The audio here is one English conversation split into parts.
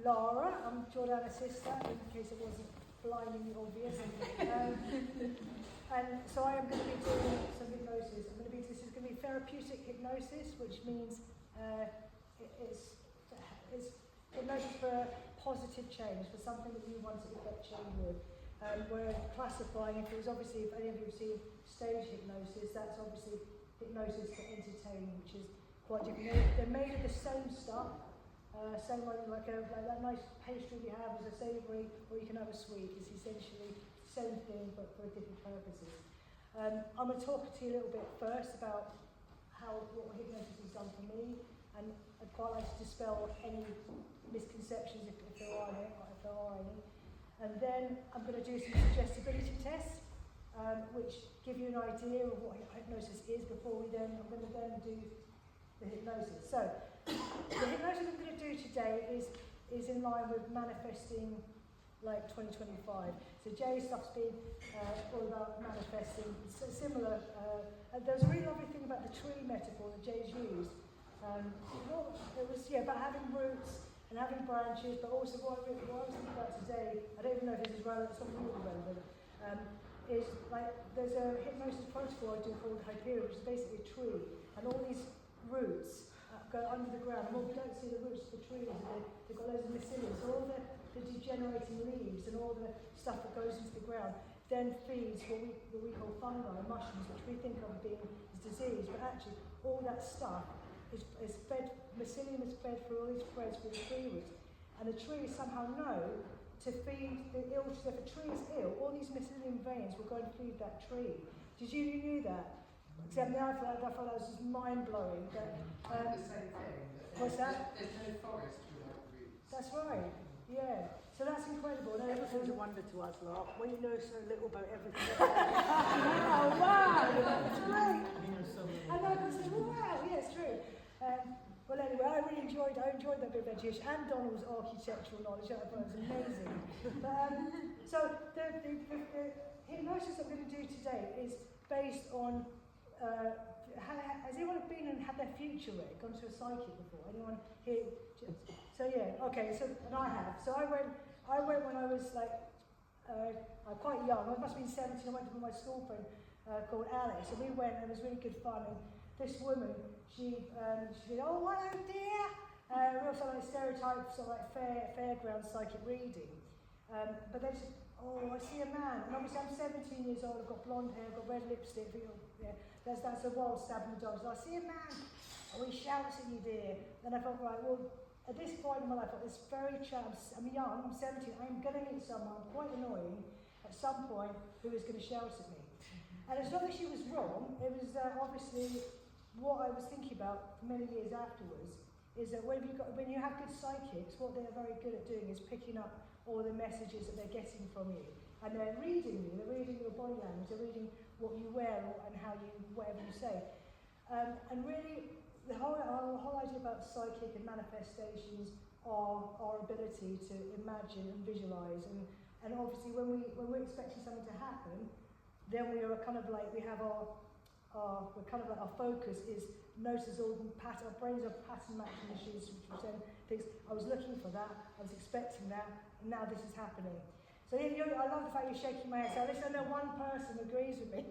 Lara. I'm Jordana's sister, in case it wasn't blindingly obvious. And so I am going to be doing some hypnosis. This is going to be therapeutic hypnosis, which means it's hypnosis for positive change, for something that you want to effect change with. We're classifying, if any of you have seen stage hypnosis, that's obviously hypnosis for entertaining, which is quite different. They're made of the same stuff, same like that nice pastry we have is a savoury, or you can have a sweet. It's essentially the same thing but for different purposes. I'm going to talk to you a little bit first about what hypnosis has done for me, and I'd quite like to dispel any misconceptions if there are any. And then I'm going to do some suggestibility tests, which give you an idea of what hypnosis is before I'm going to then do the hypnosis. So, the hypnosis I'm going to do today is in line with manifesting like 2025. So Jay's stuff's been all about manifesting, similar. There's a really lovely thing about the tree metaphor that Jay's used. It was about having roots and having branches, but also what I was thinking about today, I don't even know if this is relevant, it's not really relevant, is like there's a hypnosis protocol I do called Hypnosis, which is basically a tree, and all these roots go under the ground, and what we don't see the roots of the trees, they've got loads of mycelium, so all the degenerating leaves and all the stuff that goes into the ground then feeds what we call fungi, mushrooms, which we think of being as disease, but actually all that stuff is fed, mycelium is fed through all these threads through the tree roots, and the trees somehow know to feed the ill. So if a tree is ill, all these mycelium veins will go and feed that tree. Did you knew that? Except now I thought that was just mind-blowing. The same thing. What's that? There's no forest without roots. That's right, yeah. So that's incredible. Everything's a wonder to us, Lark, when you know so little about everything. Oh, wow, that's great. And I was like, wow, yeah, it's true. Well, anyway, I enjoyed that bit of education and Donald's architectural knowledge. I thought it was amazing. So the hypnosis I'm going to do today is based on. Has anyone been and had their future read? Gone to a psychic before? Anyone here? So yeah, okay. So and I have. So I went when I was like quite young. I must have been 17. I went with my school friend called Alice, and we went, and it was really good fun. And this woman, she said, "Oh, hello, dear." Real sort of like stereotype, sort of like fairground psychic reading. But then she said, "Oh, I see a man." And obviously, I'm 17 years old. I've got blonde hair, I've got red lipstick. Yeah, that's a wild stab in the dark. So I see a man. Oh, he shouts at you, dear. Then I thought, right, well, at this point in my life, this very chance, I'm young, I'm 17, I'm going to meet someone quite annoying at some point who is going to shout at me. And it's not that she was wrong, it was obviously what I was thinking about for many years afterwards, is that when you have good psychics, what they're very good at doing is picking up all the messages that they're getting from you. And they're reading you, they're reading your body language, they're reading what you wear and how you, whatever you say. And really, the whole idea about psychic and manifestations are our ability to imagine and visualize. And obviously, when we're expecting something to happen, then we are kind of like, we have our focus is notices all the pattern, our brains are pattern matching machines, which then thinks, I was looking for that, I was expecting that, and now this is happening. So I love the fact you're shaking my head. So at least I know one person agrees with me.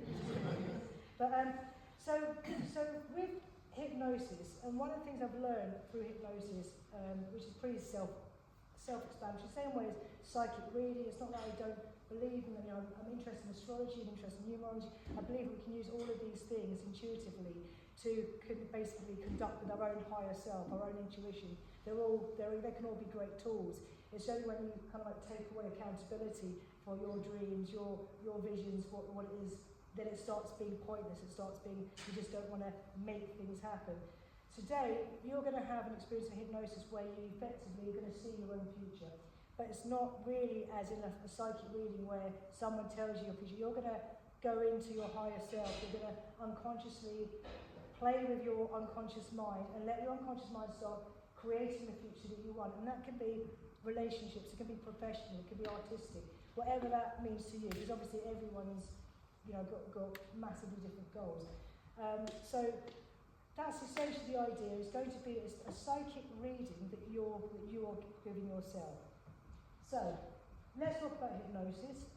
But so with hypnosis, and one of the things I've learned through hypnosis, which is pretty self-explanatory, same way as psychic reading. It's not that I don't believe in them. I'm interested in astrology, I'm interested in numerology. I believe we can use all of these things intuitively to basically conduct with our own higher self, our own intuition. They can all be great tools. It's only when you kind of like take away accountability for your dreams, your visions, what it is, then it starts being pointless. It starts being, you just don't want to make things happen. Today, you're going to have an experience of hypnosis where you effectively are going to see your own future. But it's not really as in a psychic reading where someone tells you your future. You're going to go into your higher self. You're going to unconsciously play with your unconscious mind and let your unconscious mind start creating the future that you want. And that can be relationships, it can be professional, it can be artistic, whatever that means to you, because obviously everyone's got massively different goals. So that's essentially the idea. It's going to be a psychic reading that you are giving yourself. So, let's talk about hypnosis.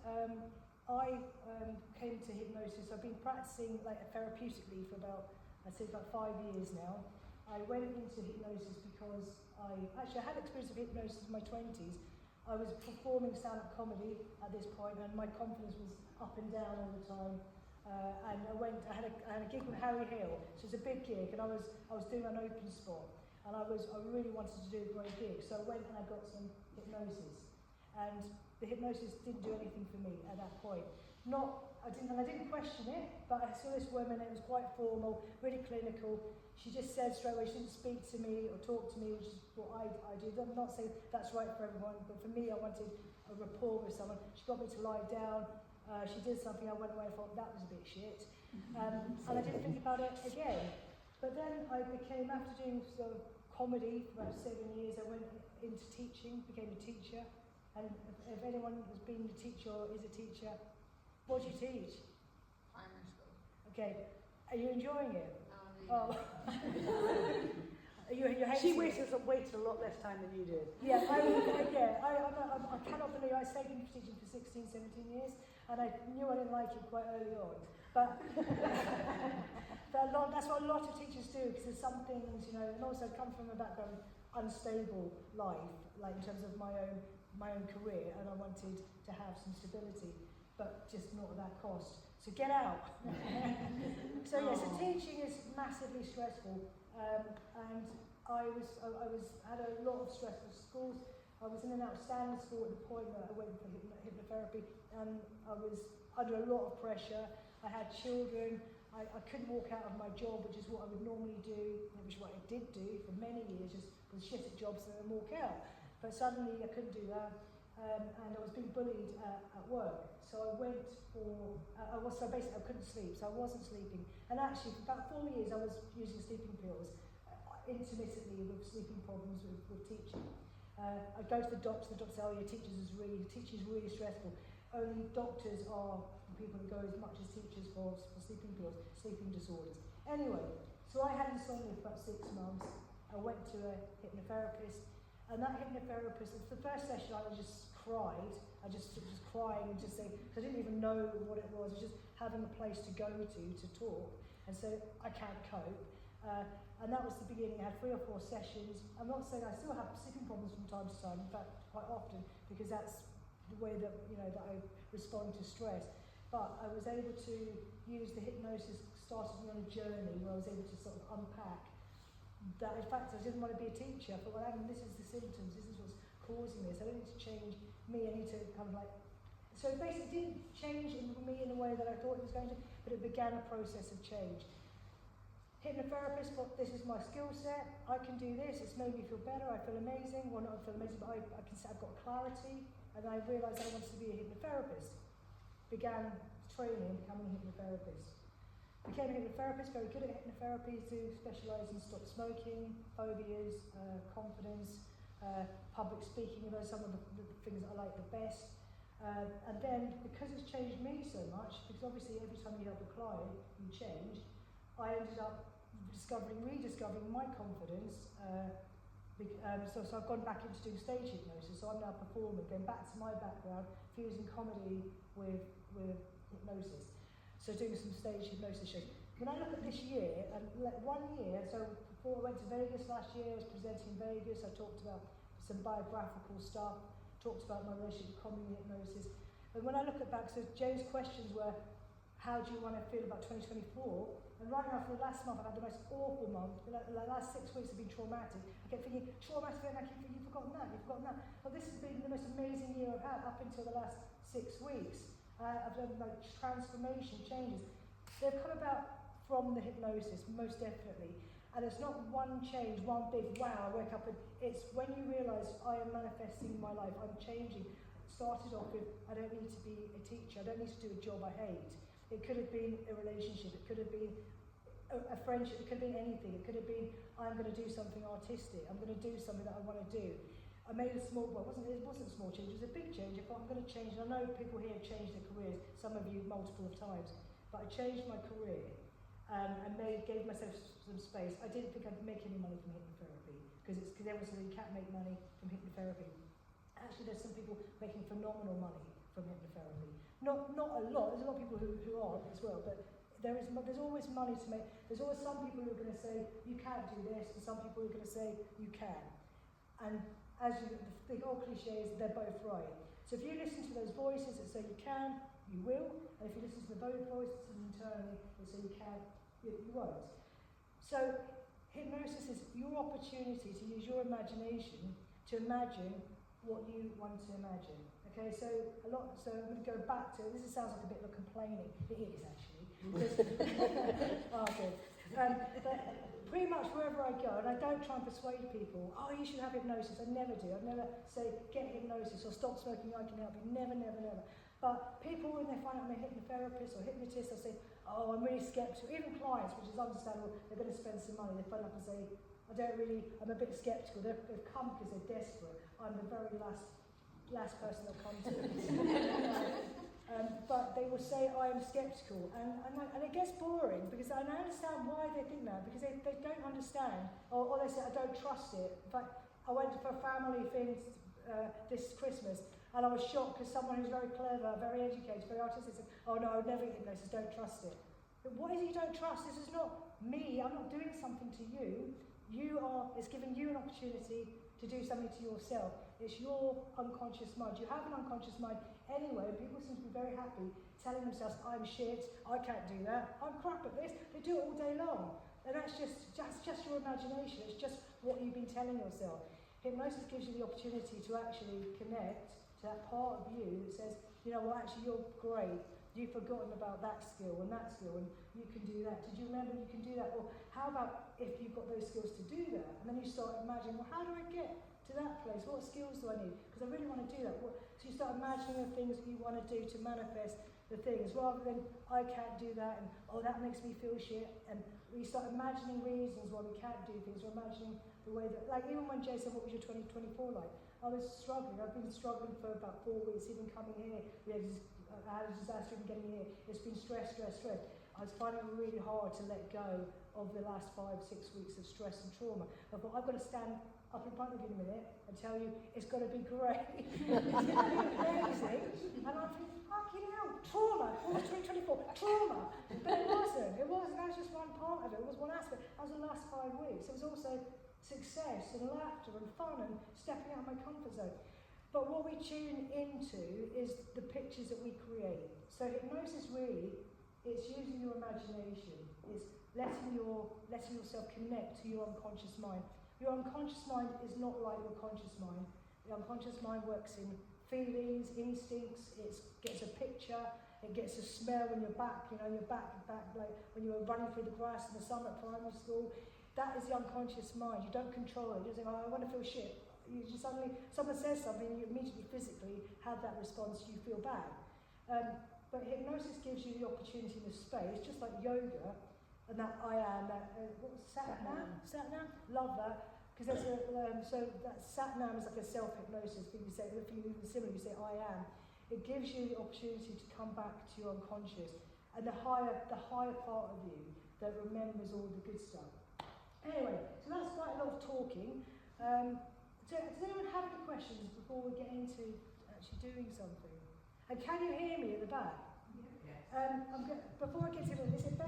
I came to hypnosis. I've been practicing like therapeutically for about 5 years now. I went into hypnosis because I had experience of hypnosis in my 20s. I was performing stand-up comedy at this point, and my confidence was up and down all the time. And I had a gig with Harry Hill, so it's a big gig, and I was doing an open spot, and I really wanted to do a great gig, so I went and I got some hypnosis, and the hypnosis didn't do anything for me at that point. I didn't question it, but I saw this woman, and it was quite formal, really clinical. She just said straight away, she didn't speak to me or talk to me, which is what I do. I'm not saying that's right for everyone, but for me, I wanted a rapport with someone. She got me to lie down. She did something, I went away and thought that was a bit shit. And I didn't think about it again. But then I became, after doing sort of comedy for about 7 years, I went into teaching, became a teacher. And if anyone has been a teacher or is a teacher, what do you teach? Primary school. Okay, are you enjoying it? Oh. You're She hating it? waits a lot less time than you do. Yeah, I cannot believe I stayed in teaching for 16, 17 years, and I knew I didn't like it quite early on. But that's what a lot of teachers do, because there's some things, and also I come from a background unstable life, like in terms of my own career, and I wanted to have some stability, but just not at that cost. So get out. So teaching is massively stressful, and I had a lot of stressful schools. I was in an outstanding school at the point that I went for hypnotherapy, and I was under a lot of pressure. I had children. I couldn't walk out of my job, which is what I would normally do, which is what I did do for many years, just was shit at jobs and then walk out. But suddenly I couldn't do that, and I was being bullied at work. So I went for, basically I couldn't sleep, so I wasn't sleeping. And actually for about 4 years I was using sleeping pills, intermittently with sleeping problems with teaching. I'd go to the doctor said, oh yeah, teaching is really stressful. Only doctors are the people that go as much as teachers for sleeping pills, sleeping disorders. Anyway, so I had insomnia for about 6 months. I went to a hypnotherapist, and that hypnotherapist, the first session I just cried. I just crying and just saying, because I didn't even know what it was. It was just having a place to go to talk, and so I can't cope. And that was the beginning. I had 3 or 4 sessions. I'm not saying I still have sleeping problems from time to time, in fact, quite often, because that's the way that that I respond to stress. But I was able to use the hypnosis, started me on a journey where I was able to sort of unpack that. In fact, I didn't want to be a teacher. I thought, well, this is the symptoms, this is what's causing this. I don't need to change me, I need to kind of so it basically didn't change me in the way that I thought it was going to, but it began a process of change. Hypnotherapist, thought this is my skill set, I can do this, it's made me feel better, I feel amazing. Well, not feel amazing, but I can say I've got clarity, and I realised I wanted to be a hypnotherapist. Began training and becoming a hypnotherapist. Became a hypnotherapist, very good at hypnotherapy, to specialise in stop smoking, phobias, confidence, public speaking, those are some of the things that I like the best. And then, because it's changed me so much, because obviously every time you help a client, you change, I ended up rediscovering my confidence. So I've gone back into doing stage hypnosis, so I'm now performing, going back to my background, fusing comedy with hypnosis. So doing some stage hypnosis shows. When I look at this year, and 1 year, so before I went to Vegas last year, I was presenting in Vegas, I talked about some biographical stuff, talked about my relationship with comedy and hypnosis. And when I look at back, so James' questions were, how do you want to feel about 2024? And right now, for the last month, I've had the most awful month. The last 6 weeks have been traumatic. I kept thinking, traumatic, and I keep thinking, you've forgotten that. Well, this has been the most amazing year I've had up until the last 6 weeks. I've done transformation, changes. They've come about from the hypnosis, most definitely. And it's not one change, one big wow, I wake up and it's when you realise I am manifesting my life, I'm changing. Started off with, I don't need to be a teacher, I don't need to do a job I hate. It could have been a relationship, it could have been a friendship, it could have been anything. It could have been, I'm going to do something artistic, I'm going to do something that I want to do. I made a small, well, it wasn't a small change, it was a big change. I thought I'm going to change, and I know people here have changed their careers, some of you multiple of times, but I changed my career. and gave myself some space. I didn't think I'd make any money from hypnotherapy because everyone said you can't make money from hypnotherapy. Actually, there's some people making phenomenal money from hypnotherapy. Not a lot. There's a lot of people who aren't as well, but there's always money to make. There's always some people who are going to say you can't do this, and some people who are going to say you can. And the old cliche is they're both right. So if you listen to those voices that say you can, you will, and if you listen to the both voices internally that say you can, you won't. So hypnosis is your opportunity to use your imagination to imagine what you want to imagine. Okay, so I'm going to go back to, this sounds like a bit of complaining. It is actually. Oh, good. But pretty much wherever I go, and I don't try and persuade people, oh, you should have hypnosis. I never do. I'd never say, get hypnosis or stop smoking, I can help you. Never, never, never. But people, when they find out I'm a hypnotherapist or hypnotist, they'll say, oh, I'm really skeptical. Even clients, which is understandable, they're going to spend some money. They phone up and say, I'm a bit skeptical. They've come because they're desperate. I'm the very last person they'll come to. But they will say, I am skeptical. And it gets boring because I understand why they think that, because they don't understand. Or they say, I don't trust it. In fact, I went for a family thing this Christmas, and I was shocked because someone who's very clever, very educated, very artistic said, oh no, I would never get hypnosis, don't trust it. But what is it you don't trust? This is not me, I'm not doing something to you. It's giving you an opportunity to do something to yourself. It's your unconscious mind. You have an unconscious mind anyway. People seem to be very happy telling themselves, I'm shit, I can't do that, I'm crap at this. They do it all day long. And that's just your imagination. It's just what you've been telling yourself. Hypnosis gives you the opportunity to actually connect to that part of you that says, you know, well, actually, you're great. You've forgotten about that skill, and you can do that. Did you remember you can do that? Or how about if you've got those skills to do that? And then you start imagining, well, how do I get to that place? What skills do I need? Because I really want to do that. So you start imagining the things that you want to do to manifest the things, rather than, I can't do that, and, oh, that makes me feel shit. And we start imagining reasons why we can't do things, or imagining the way that, like even when Jay said, what was your 2024 like? I was struggling. I've been struggling for about 4 weeks, even coming here. I had a disaster in getting here. It's been stress. I was finding it really hard to let go of the last 5-6 weeks of stress and trauma. I thought, I've got to stand up in front of you in a minute and tell you it's going to be great. It's going to be amazing. And I'm thinking, fucking hell, trauma. What was 2024? Trauma. But it wasn't. That was just one part of it. It was one aspect. That was the last 5 weeks. It was also success and laughter and fun and stepping out of my comfort zone. But what we tune into is the pictures that we create. So hypnosis really, it's using your imagination. It's letting yourself connect to your unconscious mind. Your unconscious mind is not like your conscious mind. The unconscious mind works in feelings, instincts. It gets a picture. It gets a smell when you're back. You know, you're back like when you were running through the grass in the summer at primary school. That is the unconscious mind. You don't control it. You don't say, oh, I want to feel shit. You just suddenly, someone says something, you immediately physically have that response, you feel bad. But hypnosis gives you the opportunity in the space, just like yoga, and that I am, what was Satnam? Satnam? Love that, because there's so that Satnam is like a self-hypnosis, but you say, if you even similar, you say I am. It gives you the opportunity to come back to your unconscious, and the higher part of you that remembers all the good stuff. Anyway, so that's quite a lot of talking. Does anyone have any questions before we get into actually doing something? And can you hear me at the back? Yes. Before I get into it, is it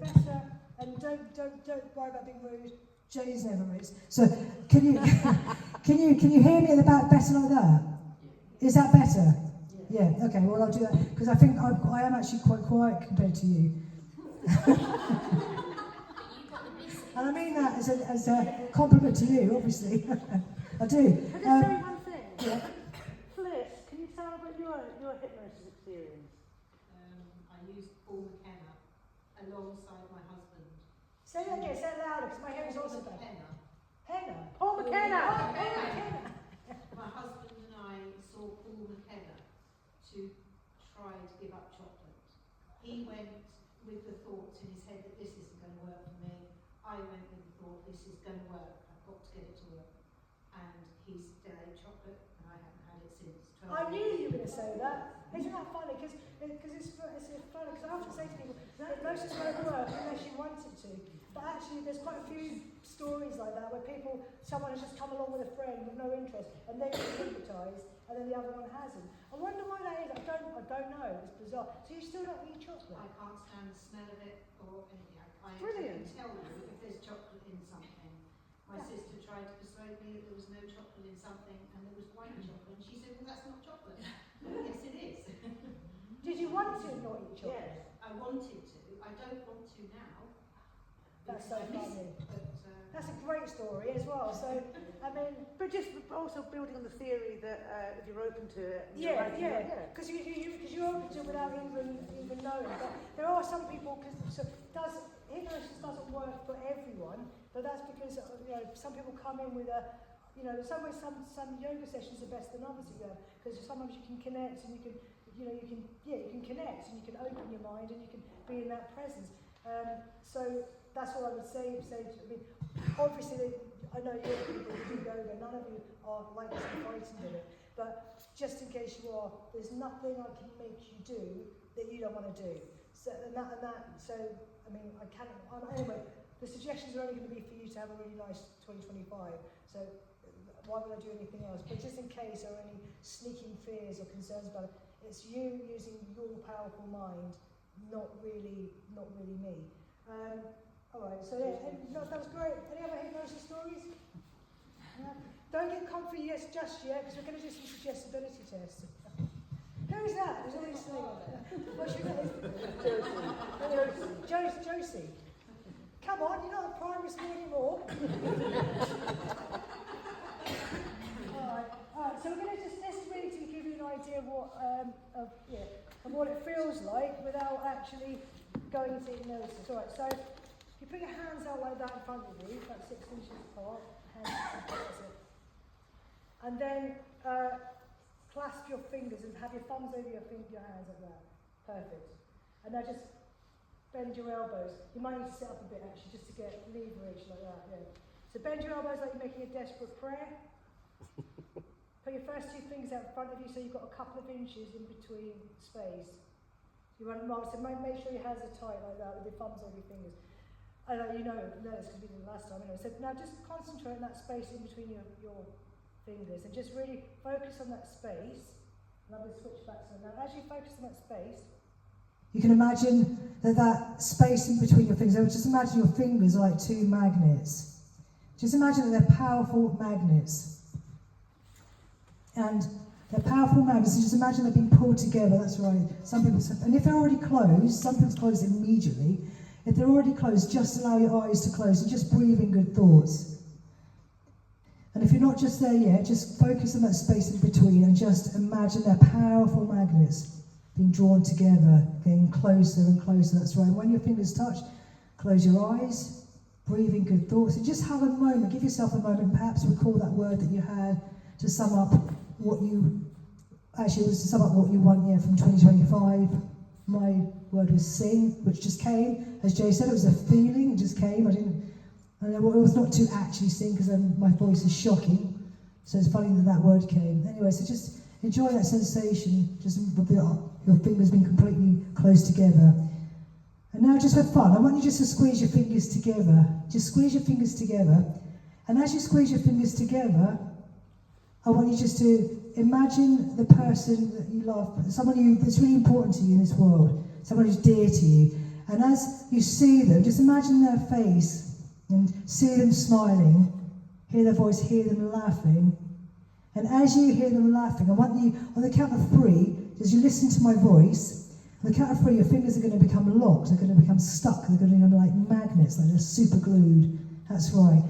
better? And don't worry about being rude. Jay's never is. So can you can you hear me at the back better like that? Is that better? Yeah. Okay. Well, I'll do that because I think I am actually quite quiet compared to you. And I mean that as a compliment to you, obviously. I do. Can I just say one thing? Yeah. Fliss, can you tell about your hypnosis experience? I used Paul McKenna alongside my husband. Say that again, say it louder, because my hair is also bad. McKenna. Henna? Paul McKenna! Oh, McKenna! My husband and I saw Paul McKenna to try to give up chocolate. He went with the thoughts in his head that this isn't going to work for me. I went with the thought, this is going to work, I've got to get it to work. And he still ate chocolate, and I haven't had it since 12 I knew you were going to say that. Isn't that funny? Because it's funny, because I often say to people, hypnosis won't work unless you want it to. But actually, there's quite a few stories like that where someone has just come along with a friend with no interest, and they get hypnotised, and then the other one hasn't. I wonder why that is. I don't know. It's bizarre. So you still don't eat chocolate? I can't stand the smell of it or anything. I Brilliant. can tell you if there's chocolate in something. My sister tried to persuade me that there was no chocolate in something and there was white chocolate, and she said, well, that's not chocolate. Yes, it is. Did you want to not eat chocolate? Yes. I wanted to. I don't want to now. That's so because I miss funny. it, but, That's a great story as well. So, I mean, But just also building on the theory that if you're open to it, yeah, because you're open to it without even knowing. But there are some people, hypnosis doesn't work for everyone, but that's because some people come in with some yoga sessions are best than others because sometimes you can connect and you can connect and you can open your mind and you can be in that presence. So that's what I would say. Obviously, I know you're people who do yoga. None of you are like this and frightened of it. But just in case you are, there's nothing I can make you do that you don't want to do. So anyway, the suggestions are only going to be for you to have a really nice 2025. So why would I do anything else? But just in case there are any sneaking fears or concerns about it, it's you using your powerful mind, not really me. All right, so that was great. Any other hypnosis stories? Yeah. Don't get comfy just yet, because we're going to do some suggestibility tests. Who is that? There's always something. What's your name? Josie. Come on, you're not at primary school anymore. Alright, so we're going to just test really to give you an idea of what it feels like without actually going into hypnosis. Alright, so you put your hands out like that in front of you, about 6 inches apart. That's it. And then clasp your fingers and have your thumbs over your hands like that. Perfect. And now just bend your elbows. You might need to sit up a bit actually just to get leverage like that. Yeah. So bend your elbows like you're making a desperate prayer. Put your first 2 fingers out in front of you so you've got a couple of inches in between space. You want to mark, so make sure your hands are tight like that with your thumbs over your fingers. I know you know this because we did it last time anyway. So now just concentrate on that space in between your fingers and just really focus on that space. And I'm going to switch back to that. Now, as you focus on that space, you can imagine that space in between your fingers. So just imagine your fingers are like 2 magnets. Just imagine that they're powerful magnets. And they're powerful magnets, so just imagine they're being pulled together, that's right. Some people say, and if they're already closed, some people close immediately. If they're already closed, just allow your eyes to close and just breathe in good thoughts. And if you're not just there yet, just focus on that space in between and just imagine they're powerful magnets being drawn together, getting closer and closer, that's right. When your fingers touch, close your eyes, breathe in good thoughts, and just have a moment, give yourself a moment, perhaps recall that word that you had to sum up what you want from 2025. My word was sing, which just came. As Jay said, it was a feeling, it just came. It was not to actually sing because my voice is shocking. So it's funny that word came. Anyway, so just enjoy that sensation, just with your fingers being completely close together. And now just for fun, I want you just to squeeze your fingers together. Just squeeze your fingers together. And as you squeeze your fingers together, I want you just to imagine the person that you love, someone that's really important to you in this world, someone who's dear to you. And as you see them, just imagine their face and see them smiling, hear their voice, hear them laughing. And as you hear them laughing, I want you, on the count of 3, as you listen to my voice, on the count of 3, your fingers are going to become locked, they're going to become stuck, they're going to become like magnets, like they're super glued. That's right.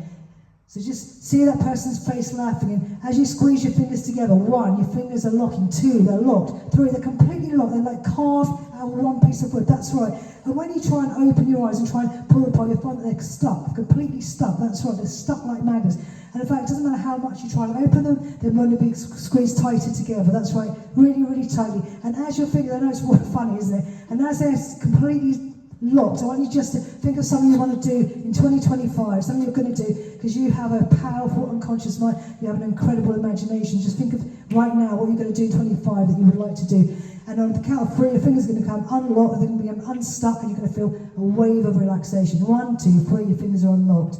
So just see that person's face laughing, and as you squeeze your fingers together, 1, your fingers are locking, 2, they're locked, 3, they're completely locked, they're like carved out of one piece of wood, that's right. And when you try and open your eyes and try and pull apart, you'll find that they're stuck, completely stuck, that's right, they're stuck like magnets. And in fact, it doesn't matter how much you try and open them, they're going to be squeezed tighter together, that's right, really, really tightly. And as your fingers, I know it's funny, isn't it? And as they're completely locked, I want you just to think of something you want to do in 2025, something you're going to do, because you have a powerful unconscious mind, you have an incredible imagination. Just think of right now what you're going to do in 25 that you would like to do. And on the count of 3, your fingers are going to become unlocked, they're going to become unstuck, and you're going to feel a wave of relaxation. 1, 2, 3, your fingers are unlocked.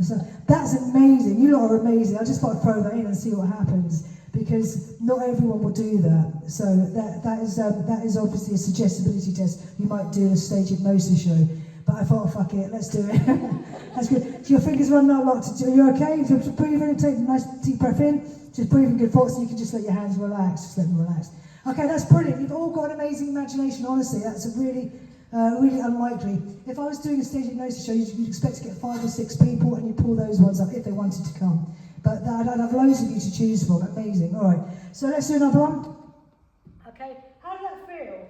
So that's amazing. You lot are amazing. I just thought I'd throw that in and see what happens, because not everyone will do that. So that is obviously a suggestibility test you might do in a stage hypnosis show. But I thought, fuck it, let's do it. That's good. So your fingers are unlocked. Are you okay? Just breathe in, take a nice deep breath in. Just breathe in good thoughts, and you can just let your hands relax. Just let them relax. Okay, that's brilliant. You've all got an amazing imagination, honestly. That's a really unlikely. If I was doing a stage hypnosis show, you'd expect to get 5 or 6 people, and you pull those ones up if they wanted to come. But I'd have loads of you to choose from. Amazing. All right. So let's do another one. Okay, how did that feel?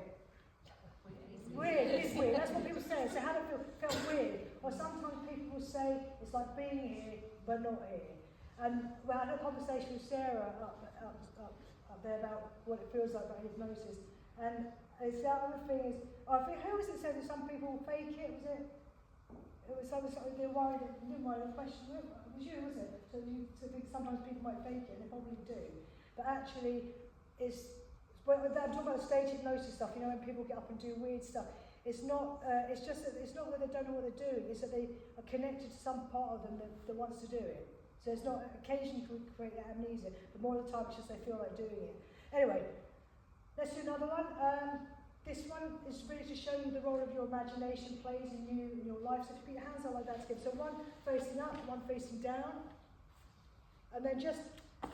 Weird, it is weird. That's what people say. So how did it feel? It felt weird. Or sometimes people will say it's like being here, but not here. And well, I had a conversation with Sarah up there about what it feels like about hypnosis. And it's the other thing is, I think, who was it said that some people fake it? Was it? It was something they're worried. You didn't worry. The question it was you, was it? So you think sometimes people might fake it, and they probably do. But actually, I'm talking about stage hypnosis stuff. You know, when people get up and do weird stuff. It's not. It's just that it's not that they don't know what they're doing. It's that they are connected to some part of them that wants to do it. So it's not occasionally create that amnesia, but more of the time it's just they feel like doing it. Anyway, let's do another one. This one is really to show you the role of your imagination plays in you in your life. So if you put your hands out like that together, so one facing up, one facing down, and then just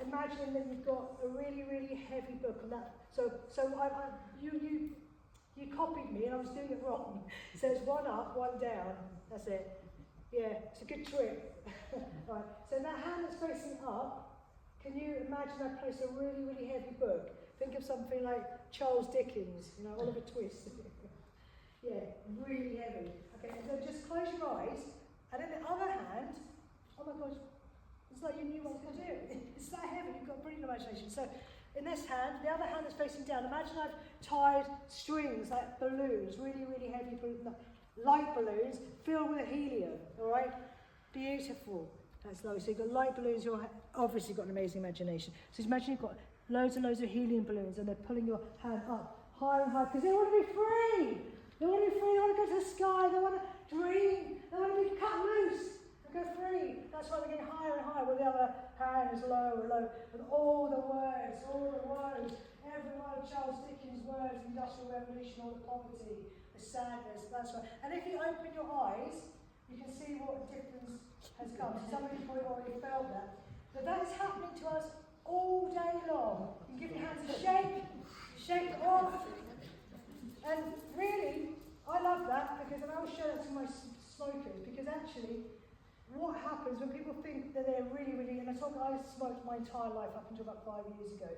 imagine that you've got a really, really heavy book on that. So you copied me and I was doing it wrong. So it's one up, one down. That's it. Yeah, it's a good trick. Right. So in that hand that's facing up, can you imagine I place a really, really heavy book? Think of something like Charles Dickens, you know, Oliver Twist. Yeah, really heavy. Okay, so just close your eyes, and in the other hand, oh my gosh, it's like you knew what I was going to do. It's that heavy, you've got brilliant imagination. So in this hand, the other hand is facing down. Imagine I've tied strings like balloons, really, really heavy light balloons filled with helium, all right? Beautiful. That's lovely. So you've got light balloons, you've obviously got an amazing imagination. So imagine you've got loads and loads of helium balloons and they're pulling your hand up higher and higher because they want to be free. They want to be free, they want to go to the sky, they want to dream, they want to be cut loose and go free. That's why they're getting higher and higher, while the other hand is lower and lower. And all the words, every one of Charles Dickens' words, the Industrial Revolution, all the poverty, the sadness, that's right. And if you open your eyes, you can see what difference has come. So some of you probably already felt that. But that is happening to us all day long. You can give your hands a shake off. And really, I love that because, and I will show that to my smokers, because actually, what happens when people think that they're really, really, and I smoked my entire life up until about 5 years ago,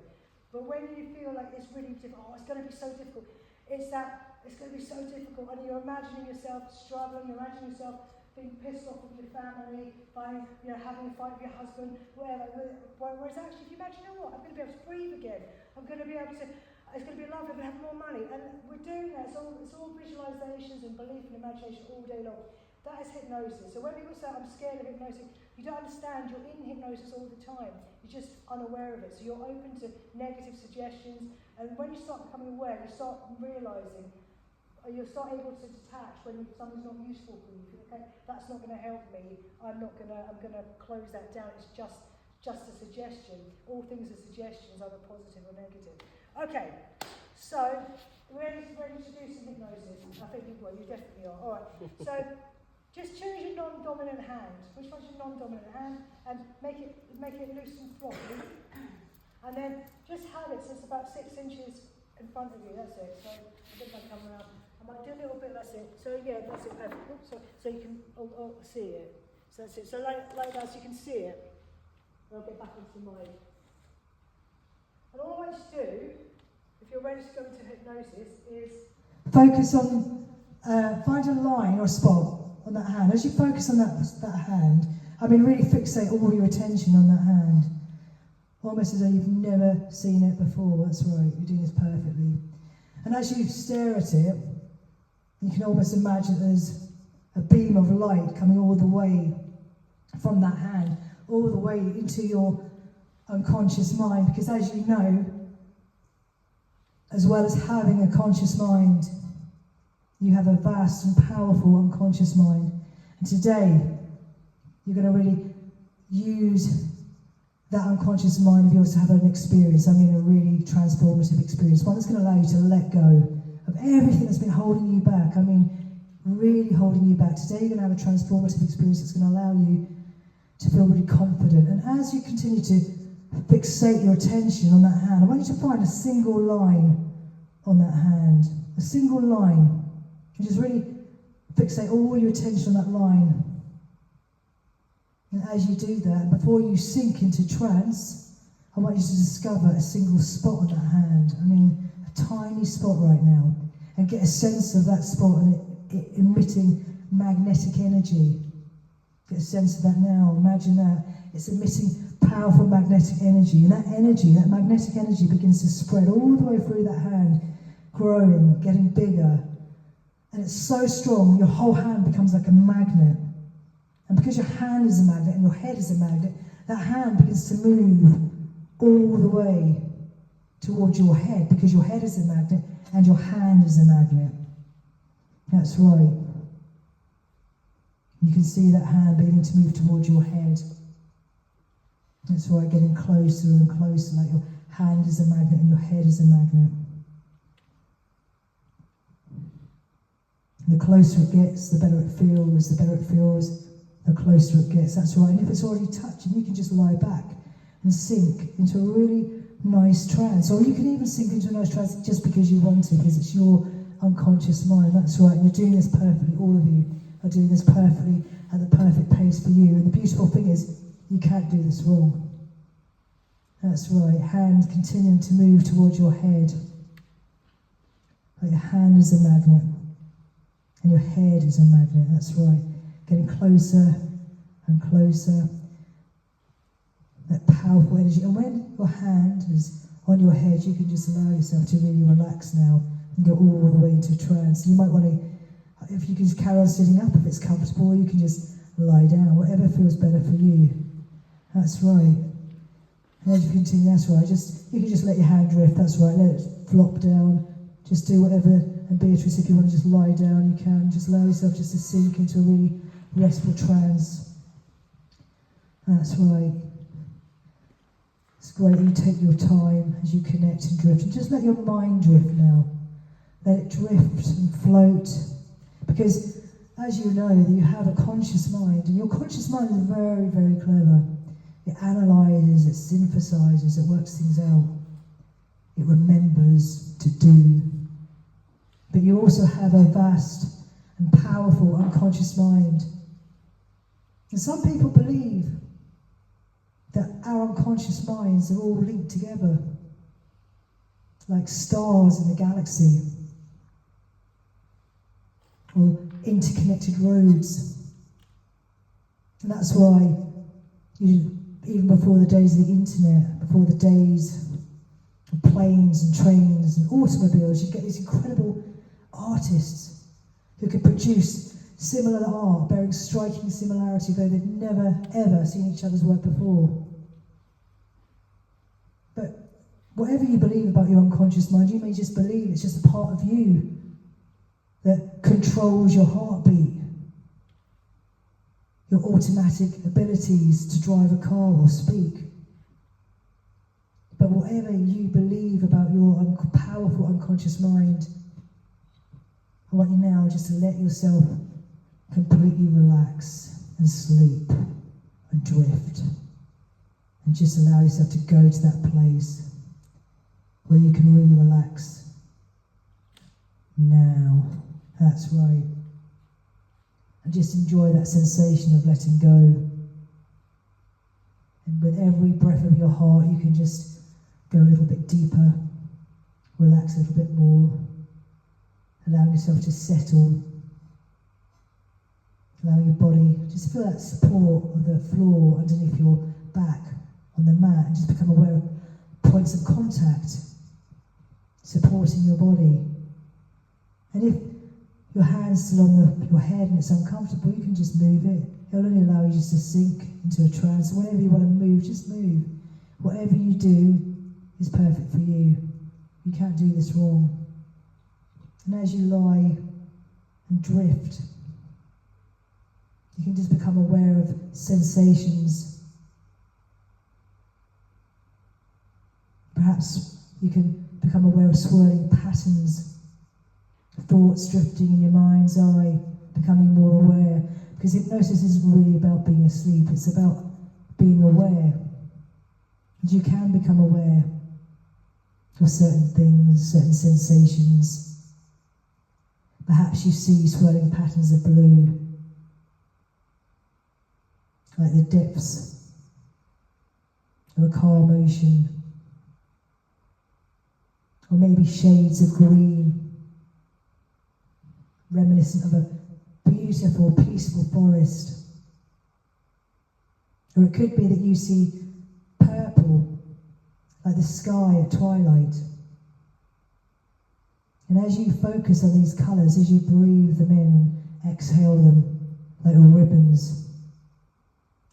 but when you feel like it's really difficult, it's going to be so difficult, it's going to be so difficult, and you're imagining yourself struggling, you're imagining yourself being pissed off with your family, having a fight with your husband, whatever. Whereas actually, if you imagine, you know what, I'm going to be able to breathe again. I'm going to be able to, it's going to be lovely, I'm going to have more money. And we're doing that, it's all visualizations and belief and imagination all day long. That is hypnosis. So when people say, I'm scared of hypnosis, you don't understand, you're in hypnosis all the time. You're just unaware of it. So you're open to negative suggestions. And when you start becoming aware, you start realising, you'll start able to detach when something's not useful for you. Okay, that's not going to help me. I'm going to close that down. It's just a suggestion. All things are suggestions, either positive or negative. Okay, so we're ready to do some hypnosis. I think you definitely are. All right. So just choose your non-dominant hand. Which one's your non-dominant hand? And make it loose and frothy. And then just have it so it's about 6 inches in front of you. That's it. So I think I'll come around. I might do a little bit, that's it. So yeah, that's it. Oops, so you can see it. So that's it. So like that, so you can see it. I'll get back onto the mic. And all I want you to do, if you're ready to go into hypnosis, is focus on, find a line or a spot on that hand. As you focus on that hand, really fixate all your attention on that hand. Almost as though you've never seen it before. That's right, you're doing this perfectly. And as you stare at it, you can almost imagine there's a beam of light coming all the way from that hand, all the way into your unconscious mind, because as you know, as well as having a conscious mind, you have a vast and powerful unconscious mind. And today, you're going to really use that unconscious mind of yours to have an experience. I mean, a really transformative experience, one that's going to allow you to let go of everything that's been holding you back. I mean, really holding you back. Today, you're going to have a transformative experience that's going to allow you to feel really confident. And as you continue to fixate your attention on that hand, I want you to find a single line on that hand, a single line, and just really fixate all your attention on that line. And as you do that, before you sink into trance, I want you to discover a single spot on that hand. I mean, a tiny spot right now, and get a sense of that spot and it emitting magnetic energy. Get a sense of that now. Imagine that. It's emitting powerful magnetic energy. And that energy, that magnetic energy begins to spread all the way through that hand, growing, getting bigger. And it's so strong, your whole hand becomes like a magnet. And because your hand is a magnet and your head is a magnet, that hand begins to move all the way towards your head, because your head is a magnet and your hand is a magnet. That's right. You can see that hand beginning to move towards your head. That's right, getting closer and closer, like your hand is a magnet and your head is a magnet. And the closer it gets, the better it feels, the closer it gets. That's right. And if it's already touching, you can just lie back and sink into a really nice trance. Or you can even sink into a nice trance just because you want to, because it's your unconscious mind. That's right. And you're doing this perfectly. All of you are doing this perfectly at the perfect pace for you. And the beautiful thing is, you can't do this wrong. That's right. Hand continuing to move towards your head. Like your hand is a magnet. And your head is a magnet. That's right. Getting closer and closer. That powerful energy. And when your hand is on your head, you can just allow yourself to really relax now and go all the way into trance. You might want to, if you can just carry on sitting up if it's comfortable, or you can just lie down, whatever feels better for you. That's right. And as you continue, that's right. You can just let your hand drift, that's right. Let it flop down. Just do whatever. And Beatrice, if you want to just lie down, you can. Just allow yourself just to sink into a really restful trance. That's right. It's great. You take your time as you connect and drift. And just let your mind drift now. Let it drift and float. Because as you know, that you have a conscious mind. And your conscious mind is very, very clever. It analyses, it synthesises, it works things out. It remembers to do. But you also have a vast and powerful unconscious mind. And some people believe that our unconscious minds are all linked together, like stars in the galaxy, or interconnected roads. And that's why, even before the days of the internet, before the days of planes and trains and automobiles, you get these incredible artists who could produce similar art, bearing striking similarity, though they'd never ever seen each other's work before. But whatever you believe about your unconscious mind, you may just believe it's just a part of you that controls your heartbeat, your automatic abilities to drive a car or speak. But whatever you believe about your powerful unconscious mind, I want you now just to let yourself completely relax and sleep and drift. And just allow yourself to go to that place where you can really relax. Now. That's right. And just enjoy that sensation of letting go. And with every breath of your heart, you can just go a little bit deeper, relax a little bit more, allow yourself to settle, allow your body, just feel that support of the floor underneath your back on the mat, and just become aware of points of contact supporting your body. And if your hand's still on your head and it's uncomfortable, you can just move it. It'll only allow you just to sink into a trance. Whenever you want to move, just move. Whatever you do is perfect for you. You can't do this wrong. And as you lie and drift, you can just become aware of sensations. Perhaps you can become aware of swirling patterns, thoughts drifting in your mind's eye, becoming more aware. Because hypnosis isn't really about being asleep, it's about being aware. And you can become aware of certain things, certain sensations. Perhaps you see swirling patterns of blue, like the depths of a calm ocean. Or maybe shades of green, reminiscent of a beautiful, peaceful forest. Or it could be that you see purple, like the sky at twilight. And as you focus on these colours, as you breathe them in and exhale them like ribbons,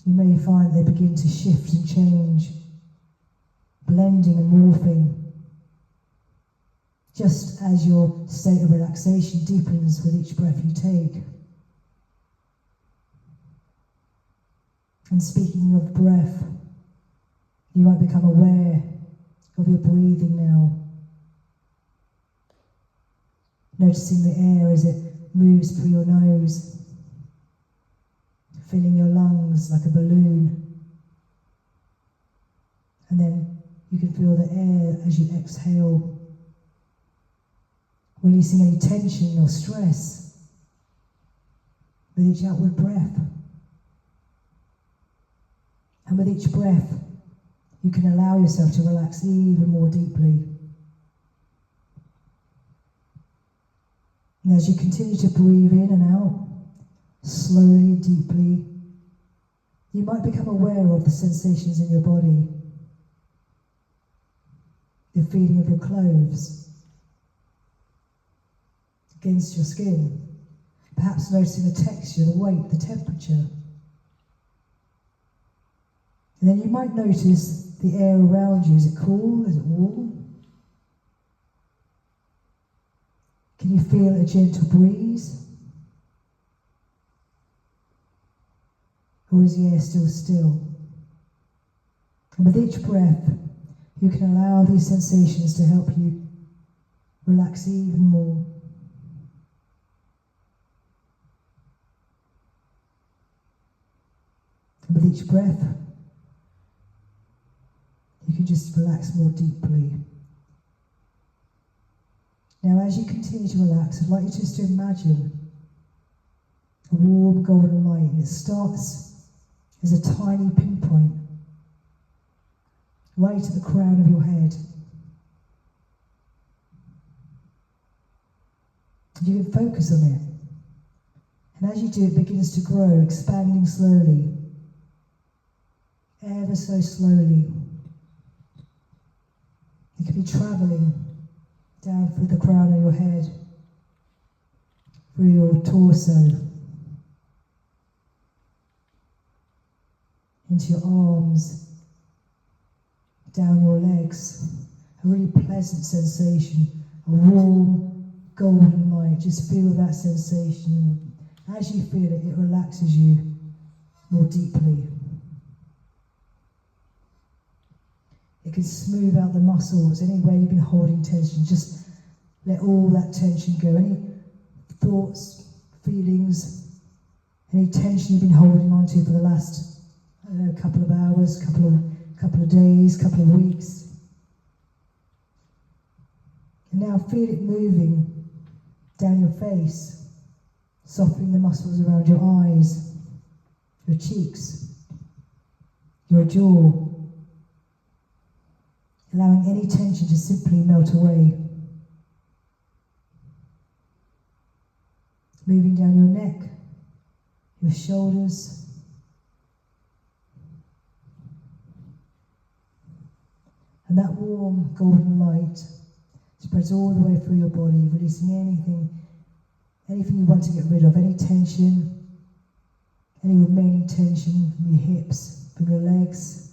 you may find they begin to shift and change, blending and morphing, just as your state of relaxation deepens with each breath you take. And speaking of breath, you might become aware of your breathing now, noticing the air as it moves through your nose, filling your lungs like a balloon. And then you can feel the air as you exhale, releasing any tension or stress with each outward breath. And with each breath, you can allow yourself to relax even more deeply. And as you continue to breathe in and out, slowly and deeply, you might become aware of the sensations in your body, the feeling of your clothes against your skin, perhaps noticing the texture, the weight, the temperature. And then you might notice the air around you. Is it cool? Is it warm? Can you feel a gentle breeze? Or is the air still still? And with each breath, you can allow these sensations to help you relax even more. And with each breath, you can just relax more deeply. Now, as you continue to relax, I'd like you just to imagine a warm golden light, and it starts as a tiny pinpoint right at the crown of your head. And you can focus on it. And as you do, it begins to grow, expanding slowly, ever so slowly. It can be travelling down through the crown of your head, through your torso, into your arms, down your legs. A really pleasant sensation, a warm golden light. Just feel that sensation. As you feel it, it relaxes you more deeply. It can smooth out the muscles, anywhere you've been holding tension. Just let all that tension go. Any thoughts, feelings, any tension you've been holding on to for the last, I don't know, couple of hours, couple of days, couple of weeks. And now feel it moving down your face, softening the muscles around your eyes, your cheeks, your jaw, allowing any tension to simply melt away. Moving down your neck, your shoulders, and that warm golden light spreads all the way through your body, releasing anything you want to get rid of, any tension, any remaining tension from your hips, from your legs,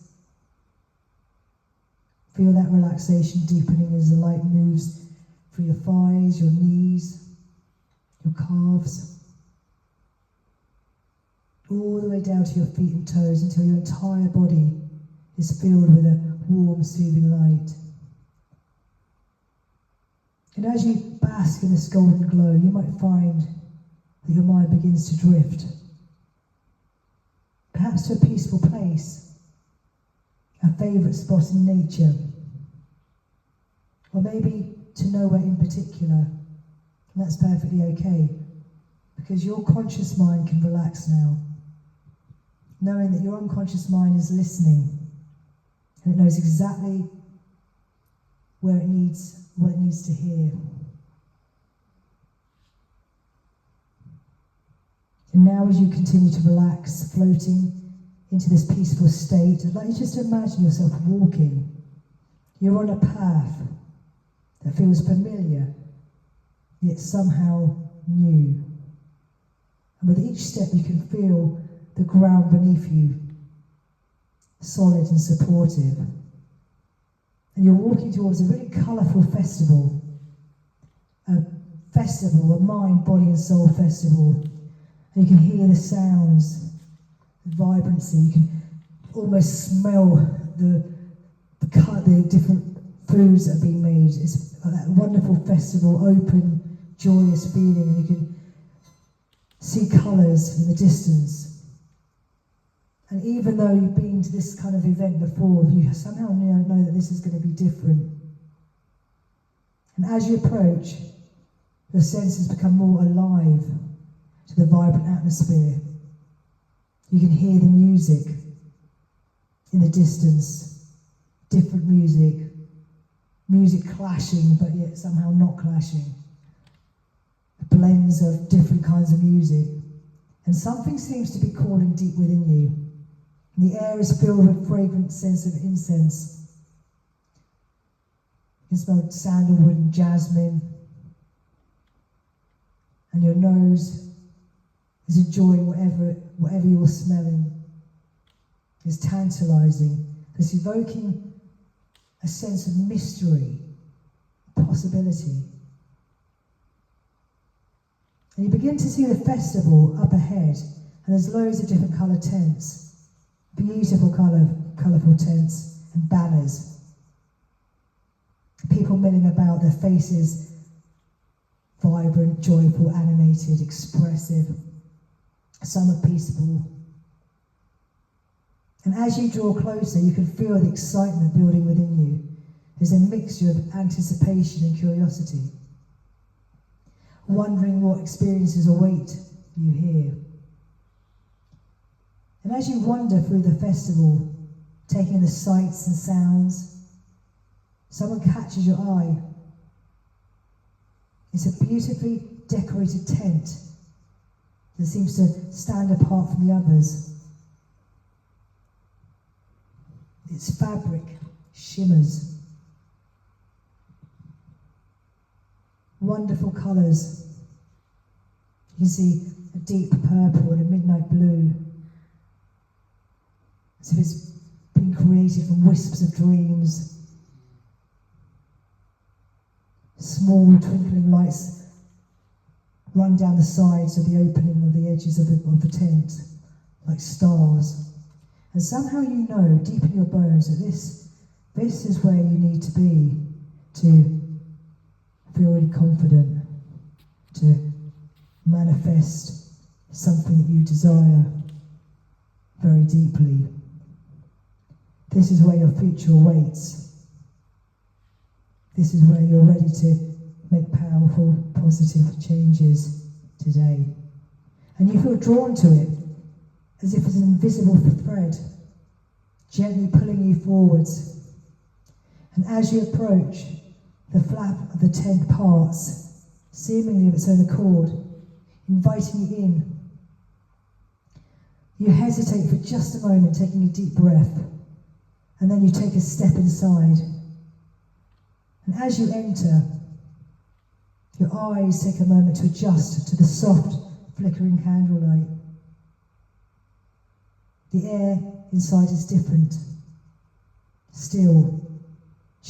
Feel that relaxation deepening as the light moves through your thighs, your knees, your calves, all the way down to your feet and toes until your entire body is filled with a warm, soothing light. And as you bask in this golden glow, you might find that your mind begins to drift, perhaps to a peaceful place, a favourite spot in nature, or maybe to nowhere in particular. And that's perfectly okay, because your conscious mind can relax now, knowing that your unconscious mind is listening, and it knows exactly what it needs to hear. And now as you continue to relax, floating into this peaceful state, I'd like you just to imagine yourself walking. You're on a path that feels familiar, yet somehow new. And with each step you can feel the ground beneath you, solid and supportive. And you're walking towards a really colourful festival, a mind, body and soul festival. And you can hear the sounds, the vibrancy, you can almost smell the different foods that are being made. It's that wonderful festival, open, joyous feeling, and you can see colours in the distance. And even though you've been to this kind of event before, you somehow know that this is going to be different. And as you approach, your senses become more alive to the vibrant atmosphere. You can hear the music in the distance, different music clashing but yet somehow not clashing. Blends of different kinds of music. And something seems to be calling deep within you. And the air is filled with a fragrant sense of incense. You can smell sandalwood and jasmine. And your nose is enjoying whatever you're smelling. It's tantalizing. It's evoking a sense of mystery, possibility. And you begin to see the festival up ahead, and there's loads of different colour tents, beautiful colourful tents and banners. People milling about, their faces vibrant, joyful, animated, expressive. Some are peaceful. And as you draw closer, you can feel the excitement building within you. There's a mixture of anticipation and curiosity, wondering what experiences await you here. And as you wander through the festival, taking in the sights and sounds, someone catches your eye. It's a beautifully decorated tent that seems to stand apart from the others. Its fabric shimmers. Wonderful colours. You can see a deep purple and a midnight blue. As if it's been created from wisps of dreams. Small twinkling lights run down the sides of the opening of the edges of the tent, like stars. And somehow you know, deep in your bones, that this is where you need to be to feel really confident, to manifest something that you desire very deeply. This is where your future awaits. This is where you're ready to make powerful, positive changes today. And you feel drawn to it, as if it's an invisible thread, gently pulling you forwards. And as you approach, the flap of the tent parts, seemingly of its own accord, inviting you in. You hesitate for just a moment, taking a deep breath, and then you take a step inside. And as you enter, your eyes take a moment to adjust to the soft, flickering candlelight. The air inside is different, still,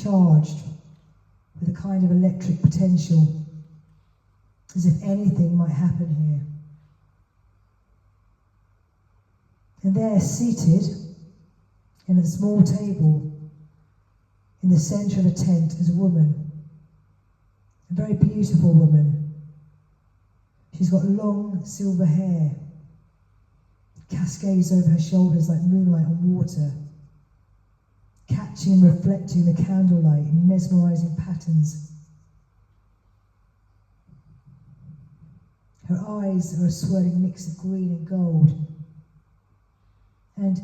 charged with a kind of electric potential, as if anything might happen here. And there, seated in a small table in the centre of a tent, is a woman, a very beautiful woman. She's got long silver hair, cascades over her shoulders like moonlight on water, catching and reflecting the candlelight in mesmerising patterns. Her eyes are a swirling mix of green and gold, and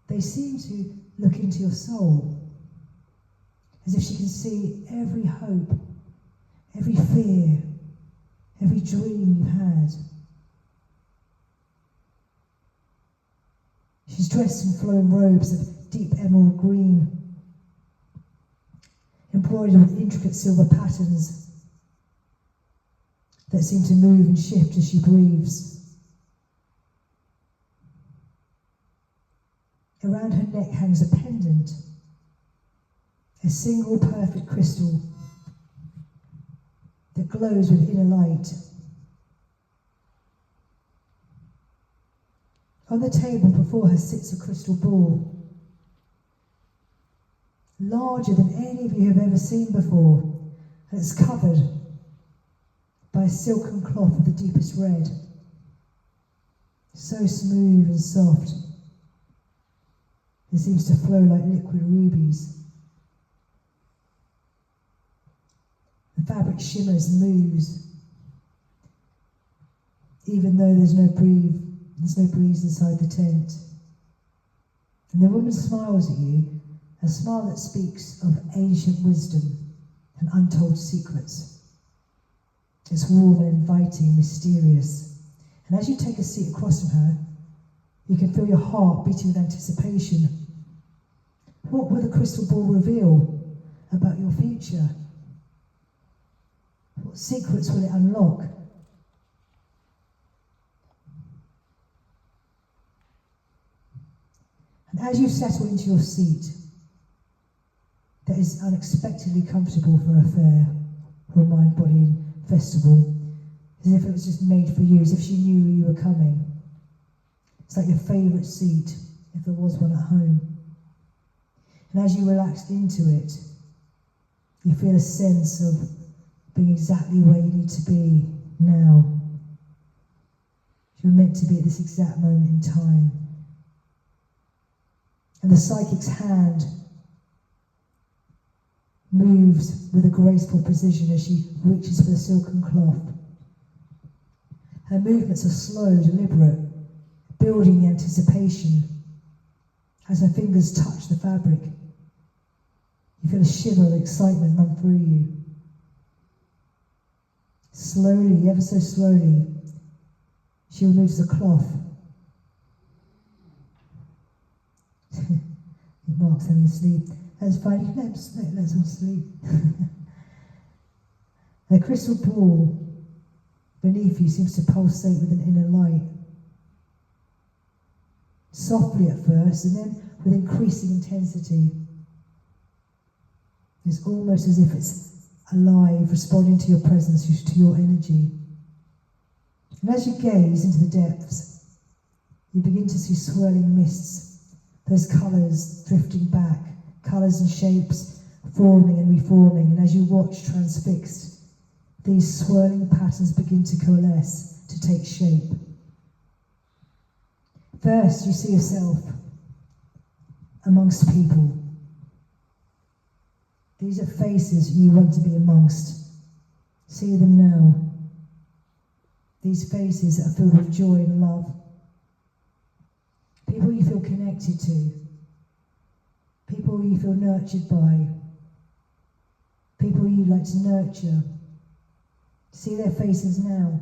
they seem to look into your soul, as if she can see every hope, every fear, every dream you've had. She's dressed in flowing robes of deep emerald green, embroidered with intricate silver patterns that seem to move and shift as she breathes. Around her neck hangs a pendant, a single perfect crystal that glows with inner light. On the table before her sits a crystal ball, larger than any of you have ever seen before, and it's covered by a silken cloth of the deepest red, so smooth and soft, it seems to flow like liquid rubies. The fabric shimmers and moves, even though there's no breeze inside the tent. And the woman smiles at you, a smile that speaks of ancient wisdom and untold secrets. It's warm and inviting and mysterious. And as you take a seat across from her, you can feel your heart beating with anticipation. What will the crystal ball reveal about your future? What secrets will it unlock? And as you settle into your seat, that is unexpectedly comfortable for a fair or a mind-body festival, as if it was just made for you, as if she knew you were coming. It's like your favourite seat, if there was one at home. And as you relaxed into it, you feel a sense of being exactly where you need to be now. You're meant to be at this exact moment in time. And the psychic's hand moves with a graceful precision as she reaches for the silken cloth. Her movements are slow, deliberate, building the anticipation. As her fingers touch the fabric, you feel a shiver of excitement run through you. Slowly, ever so slowly, she removes the cloth. Mark's having a sleep. That's fine, let's all sleep. The crystal ball beneath you seems to pulsate with an inner light. Softly at first, and then with increasing intensity. It's almost as if it's alive, responding to your presence, to your energy. And as you gaze into the depths, you begin to see swirling mists, those colours drifting back, colours and shapes forming and reforming, and as you watch transfixed, these swirling patterns begin to coalesce, to take shape. First, you see yourself amongst people. These are faces you want to be amongst. See them now. These faces are filled with joy and love. People you feel connected to. People you feel nurtured by. People you like to nurture. See their faces now.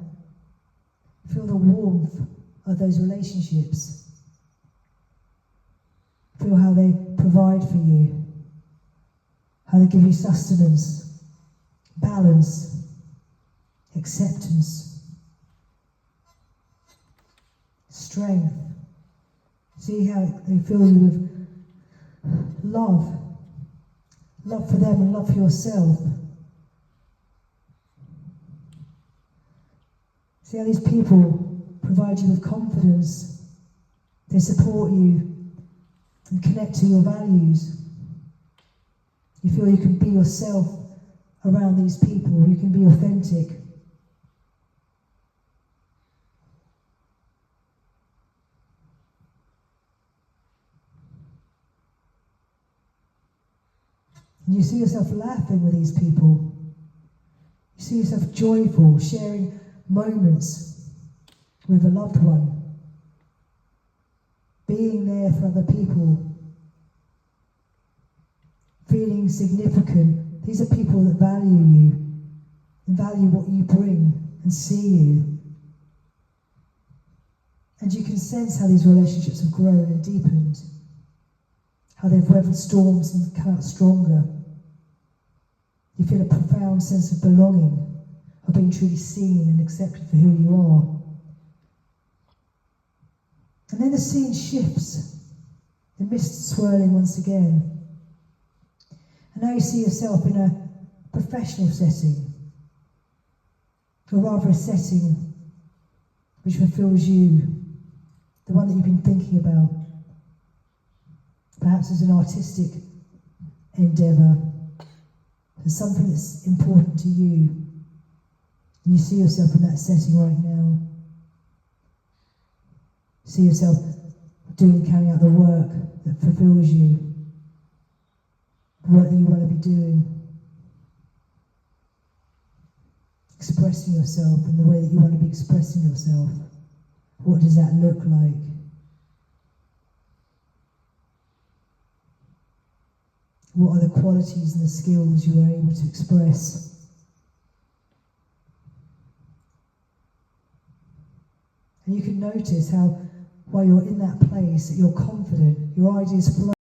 Feel the warmth of those relationships. Feel how they provide for you. How they give you sustenance, balance, acceptance, strength. See how they fill you with love, love for them and love for yourself. See how these people provide you with confidence. They support you and connect to your values. You feel you can be yourself around these people. You can be authentic. And you see yourself laughing with these people. You see yourself joyful, sharing moments with a loved one. Being there for other people. Feeling significant. These are people that value you and value what you bring and see you. And you can sense how these relationships have grown and deepened. How they've weathered storms and come out stronger. You feel a profound sense of belonging, of being truly seen and accepted for who you are. And then the scene shifts, the mist swirling once again. And now you see yourself in a professional setting, or rather a setting which fulfills you, the one that you've been thinking about. Perhaps as an artistic endeavour, as something that's important to you. And you see yourself in that setting right now. See yourself carrying out the work that fulfills you, the work that you want to be doing. Expressing yourself in the way that you want to be expressing yourself. What does that look like? What are the qualities and the skills you are able to express? And you can notice how, while you're in that place, that you're confident, your ideas flow.